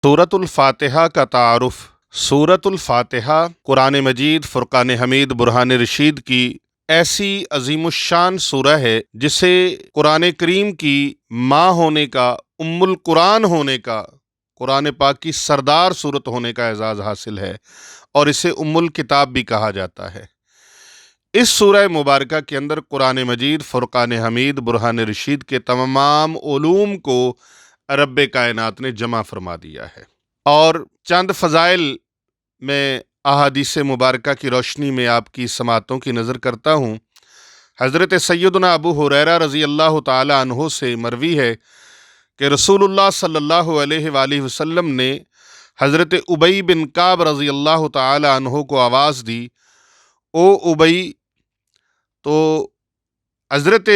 سورۃ الفاتحہ کا تعارف۔ سورۃ الفاتحہ قرآن مجید فرقان حمید برہان رشید کی ایسی عظیم الشان سورہ ہے جسے قرآن کریم کی ماں ہونے کا، ام القرآن ہونے کا، قرآن پاک کی سردار سورت ہونے کا اعزاز حاصل ہے، اور اسے ام الکتاب بھی کہا جاتا ہے۔ اس سورہ مبارکہ کے اندر قرآن مجید فرقان حمید برہان رشید کے تمام علوم کو رب کائنات نے جمع فرما دیا ہے، اور چند فضائل میں احادیث مبارکہ کی روشنی میں آپ کی سماعتوں کی نظر کرتا ہوں۔ حضرت سیدنا ابو ہریرہ رضی اللہ تعالی عنہ سے مروی ہے کہ رسول اللہ صلی اللہ علیہ وآلہ وسلم نے حضرت ابی بن کعب رضی اللہ تعالی عنہ کو آواز دی، او ابی۔ تو حضرت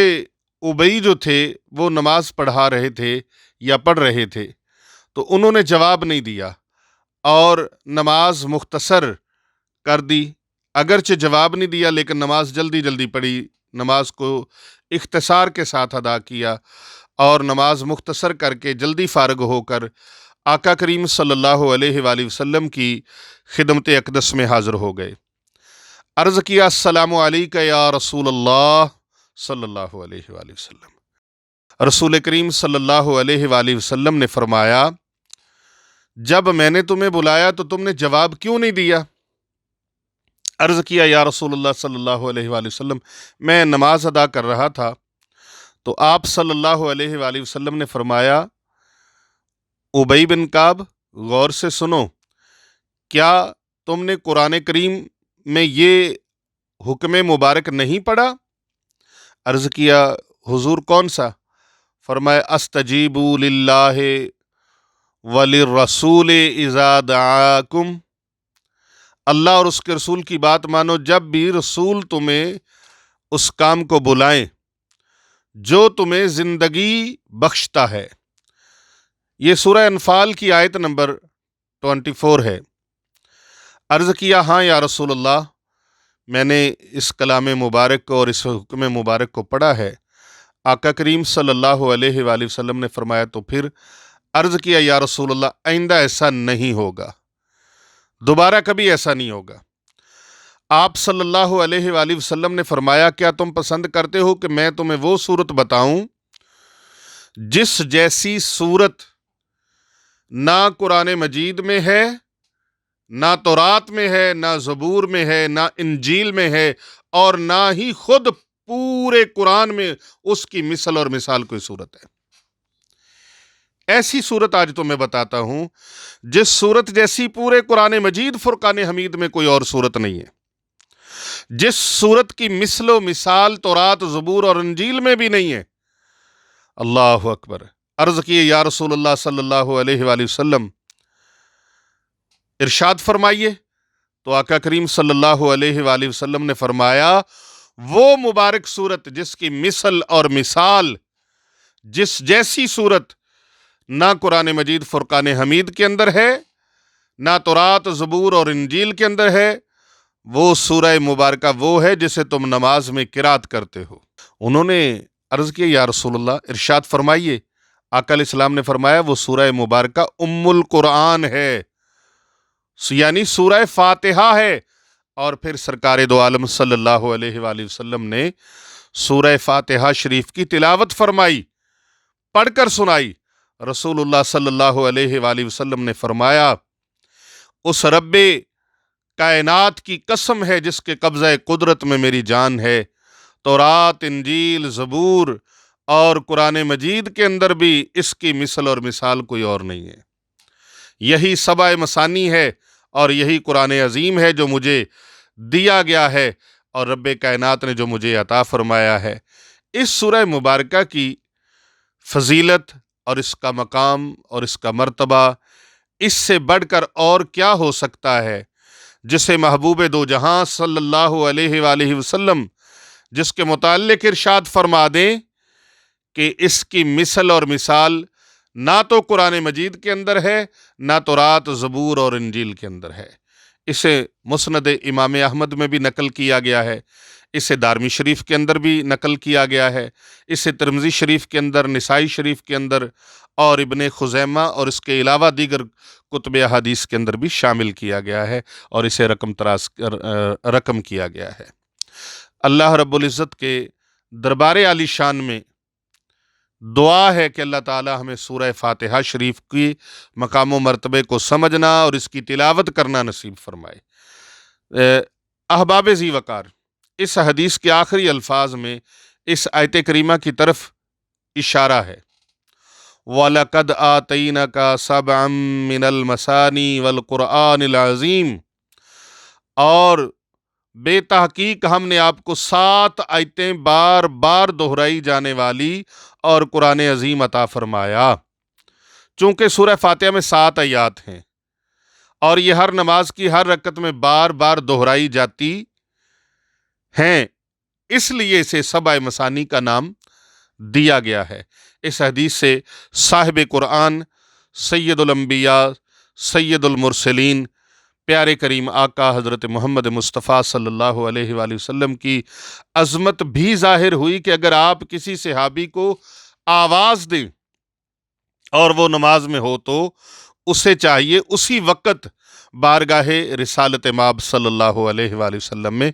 ابی جو تھے وہ نماز پڑھا رہے تھے یا پڑھ رہے تھے، تو انہوں نے جواب نہیں دیا اور نماز مختصر کر دی۔ اگرچہ جواب نہیں دیا لیکن نماز جلدی جلدی پڑھی، نماز کو اختصار کے ساتھ ادا کیا، اور نماز مختصر کر کے جلدی فارغ ہو کر آقا کریم صلی اللہ علیہ وآلہ وسلم کی خدمت اقدس میں حاضر ہو گئے۔ عرض کیا، السلام علیکہ یا رسول اللہ صلی اللہ علیہ وآلہ وسلم۔ رسول کریم صلی اللہ علیہ وآلہ وسلم نے فرمایا، جب میں نے تمہیں بلایا تو تم نے جواب کیوں نہیں دیا؟ عرض کیا، یا رسول اللہ صلی اللہ علیہ وآلہ وسلم، میں نماز ادا کر رہا تھا۔ تو آپ صلی اللہ علیہ وآلہ وسلم نے فرمایا، ابی بن کعب، غور سے سنو، کیا تم نے قرآن کریم میں یہ حکم مبارک نہیں پڑھا؟ عرض کیا، حضور کون سا؟ فرمایا، استجیبوا للہ وللرسول اذا دعاکم، اللہ اور اس کے رسول کی بات مانو جب بھی رسول تمہیں اس کام کو بلائیں جو تمہیں زندگی بخشتا ہے۔ یہ سورہ انفال کی آیت نمبر 24 ہے۔ عرض کیا، ہاں یا رسول اللہ، میں نے اس کلام مبارک کو اور اس حکم مبارک کو پڑھا ہے۔ آقا کریم صلی اللہ علیہ وآلہ وسلم نے فرمایا، تو پھر؟ عرض کیا، یا رسول اللہ، آئندہ ایسا نہیں ہوگا، دوبارہ کبھی ایسا نہیں ہوگا۔ آپ صلی اللہ علیہ وآلہ وسلم نے فرمایا، کیا تم پسند کرتے ہو کہ میں تمہیں وہ صورت بتاؤں جس جیسی صورت نہ قرآن مجید میں ہے، نہ تورات میں ہے، نہ زبور میں ہے، نہ انجیل میں ہے، اور نہ ہی خود پورے قرآن میں اس کی مثل اور مثال کوئی صورت ہے؟ ایسی صورت آج تو میں بتاتا ہوں جس صورت جیسی پورے قرآن مجید فرقان حمید میں کوئی اور صورت نہیں ہے، جس صورت کی مثل و مثال تورات، زبور اور انجیل میں بھی نہیں ہے۔ اللہ اکبر۔ عرض کیے، یا رسول اللہ صلی اللہ علیہ وآلہ وسلم، ارشاد فرمائیے۔ تو آقا کریم صلی اللہ علیہ وآلہ وسلم نے فرمایا، وہ مبارک صورت جس کی مثل اور مثال، جس جیسی صورت نہ قرآن مجید فرقان حمید کے اندر ہے، نہ تورات، زبور اور انجیل کے اندر ہے، وہ سورہ مبارکہ وہ ہے جسے تم نماز میں قرات کرتے ہو۔ انہوں نے عرض کیا، یا رسول اللہ، ارشاد فرمائیے۔ آقا علیہ السلام نے فرمایا، وہ سورہ مبارکہ ام القرآن ہے، یعنی سورہ فاتحہ ہے۔ اور پھر سرکار دو عالم صلی اللہ علیہ وآلہ وسلم نے سورہ فاتحہ شریف کی تلاوت فرمائی، پڑھ کر سنائی۔ رسول اللہ صلی اللہ علیہ وآلہ وسلم نے فرمایا، اس رب کائنات کی قسم ہے جس کے قبضہ قدرت میں میری جان ہے، تورات، انجیل، زبور اور قرآن مجید کے اندر بھی اس کی مثل اور مثال کوئی اور نہیں ہے۔ یہی سبع مثانی ہے اور یہی قرآن عظیم ہے جو مجھے دیا گیا ہے اور رب کائنات نے جو مجھے عطا فرمایا ہے۔ اس سورہ مبارکہ کی فضیلت اور اس کا مقام اور اس کا مرتبہ اس سے بڑھ کر اور کیا ہو سکتا ہے، جسے محبوب دو جہاں صلی اللہ علیہ وآلہ وسلم جس کے متعلق ارشاد فرما دیں کہ اس کی مثل اور مثال نہ تو قرآن مجید کے اندر ہے، نہ تورات، زبور اور انجیل کے اندر ہے۔ اسے مسند امام احمد میں بھی نقل کیا گیا ہے، اسے دارمی شریف کے اندر بھی نقل کیا گیا ہے، اسے ترمذی شریف کے اندر، نسائی شریف کے اندر اور ابن خزیمہ اور اس کے علاوہ دیگر کتب احادیث کے اندر بھی شامل کیا گیا ہے اور اسے رقم کیا گیا ہے۔ اللہ رب العزت کے دربار عالی شان میں دعا ہے کہ اللہ تعالی ہمیں سورہ فاتحہ شریف کی مقام و مرتبے کو سمجھنا اور اس کی تلاوت کرنا نصیب فرمائے۔ احباب ذی وقار، اس حدیث کے آخری الفاظ میں اس آیت کریمہ کی طرف اشارہ ہے۔ وَلَقَدْ آتَيْنَكَ سَبْعًا مِّنَ الْمَثَانِي وَالْقُرْآنِ الْعَظِيمِ، اور بے تحقیق ہم نے آپ کو 7 آیتیں بار بار دہرائی جانے والی اور قرآن عظیم عطا فرمایا۔ چونکہ سورہ فاتحہ میں 7 آیات ہیں اور یہ ہر نماز کی ہر رکعت میں بار بار دہرائی جاتی ہیں، اس لیے اسے سبع مثانی کا نام دیا گیا ہے۔ اس حدیث سے صاحب قرآن، سید الانبیاء، سید المرسلین، پیارے کریم آقا حضرت محمد مصطفیٰ صلی اللہ علیہ وآلہ وسلم کی عظمت بھی ظاہر ہوئی کہ اگر آپ کسی صحابی کو آواز دیں اور وہ نماز میں ہو تو اسے چاہیے اسی وقت بارگاہ رسالت مآب صلی اللہ علیہ وآلہ وسلم میں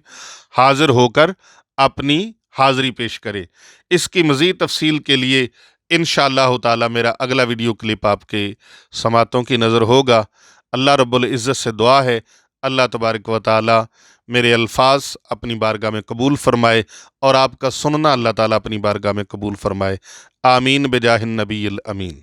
حاضر ہو کر اپنی حاضری پیش کرے۔ اس کی مزید تفصیل کے لیے انشاءاللہ تعالی میرا اگلا ویڈیو کلپ آپ کے سماعتوں کی نظر ہوگا۔ اللہ رب العزت سے دعا ہے اللہ تبارک و تعالی میرے الفاظ اپنی بارگاہ میں قبول فرمائے اور آپ کا سننا اللہ تعالیٰ اپنی بارگاہ میں قبول فرمائے۔ آمین بجاہ النبی الامین۔